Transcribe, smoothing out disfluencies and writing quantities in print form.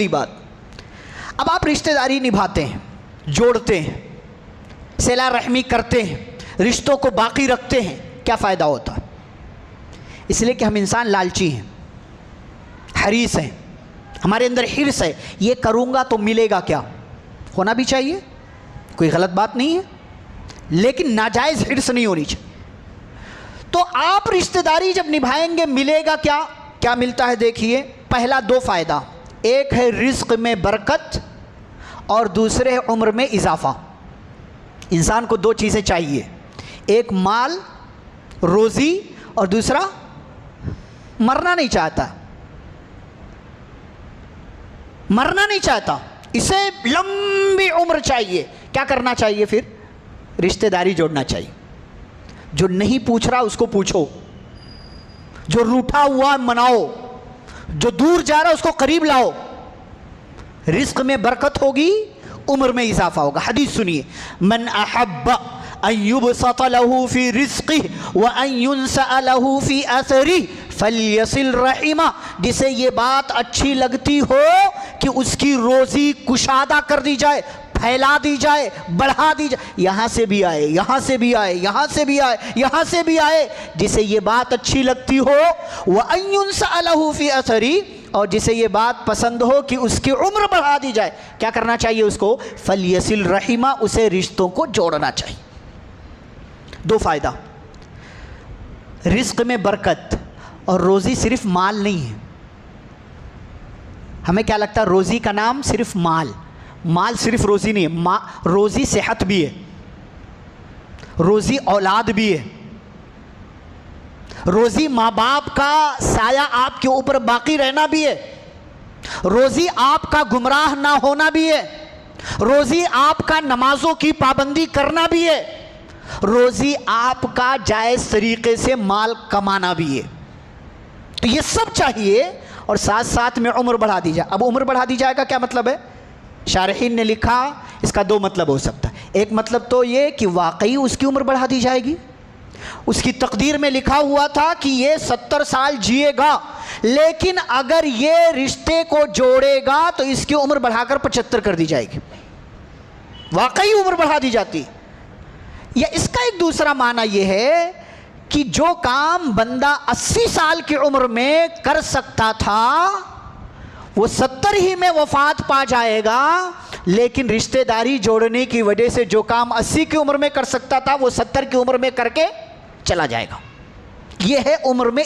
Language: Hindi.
बात। अब आप रिश्तेदारी निभाते हैं, जोड़ते हैं, सिला रहमी करते हैं, रिश्तों को बाकी रखते हैं, क्या फ़ायदा होता है? इसलिए कि हम इंसान लालची हैं, हरीस हैं, हमारे अंदर हिर्स है, ये करूँगा तो मिलेगा क्या, होना भी चाहिए, कोई गलत बात नहीं है, लेकिन नाजायज़ हिर्स नहीं होनी चाहिए। तो आप रिश्तेदारी जब निभाएंगे मिलेगा क्या? क्या मिलता है देखिए, पहला दो फ़ायदा, एक है रिज़्क़ में बरकत और दूसरे है उम्र में इजाफ़ा। इंसान को दो चीज़ें चाहिए, एक माल रोज़ी और दूसरा मरना नहीं चाहता, मरना नहीं चाहता, इसे लंबी उम्र चाहिए। क्या करना चाहिए फिर? रिश्तेदारी जोड़ना चाहिए। जो नहीं पूछ रहा उसको पूछो, जो रूठा हुआ मनाओ, जो दूर जा रहा है उसको करीब लाओ। रिज़्क़ में बरकत होगी, उम्र में इजाफा होगा। हदीस सुनिए, मन अहब्ब अन युबसत लहू फी रिज़्क़िही व अन युनसा लहू फी असरिही फल्यसिल रहिमा। जिसे ये बात अच्छी लगती हो कि उसकी रोज़ी कुशादा कर दी जाए, फैला दी जाए, बढ़ा दी जाए, यहाँ से भी आए, यहाँ से भी आए, यहाँ से भी आए, यहाँ से भी आए, जिसे ये बात अच्छी लगती हो, वह अन युनसा लहू फी असरिही, और जिसे ये बात पसंद हो कि उसकी उम्र बढ़ा दी जाए, क्या करना चाहिए उसको? फल्यसिल रहिमा, उसे रिश्तों को जोड़ना चाहिए। दो फायदा, रिज़्क़ में बरकत, और रोज़ी सिर्फ माल नहीं है। हमें क्या लगता है रोज़ी का नाम सिर्फ माल, माल सिर्फ रोज़ी नहीं है, रोज़ी सेहत भी है, रोज़ी औलाद भी है, रोज़ी माँ बाप का साया आपके ऊपर बाकी रहना भी है, रोज़ी आपका गुमराह ना होना भी है, रोज़ी आपका नमाजों की पाबंदी करना भी है, रोज़ी आपका जायज़ तरीके से माल कमाना भी है। तो ये सब चाहिए, और साथ साथ में उम्र बढ़ा दी जाए। अब उम्र बढ़ा दी जाएगा क्या मतलब है? शारहीन ने लिखा, इसका दो मतलब हो सकता है। एक मतलब तो ये कि वाकई उसकी उम्र बढ़ा दी जाएगी, उसकी तकदीर में लिखा हुआ था कि ये 70 साल जिएगा, लेकिन अगर ये रिश्ते को जोड़ेगा तो इसकी उम्र बढ़ाकर 75 कर दी जाएगी, वाकई उम्र बढ़ा दी जाती। या इसका एक दूसरा माना यह है कि जो काम बंदा 80 साल की उम्र में कर सकता था वो 70 ही में वफात पा जाएगा, लेकिन रिश्तेदारी जोड़ने की वजह से जो काम 80 की उम्र में कर सकता था वो 70 की उम्र में करके चला जाएगा। यह है उम्र में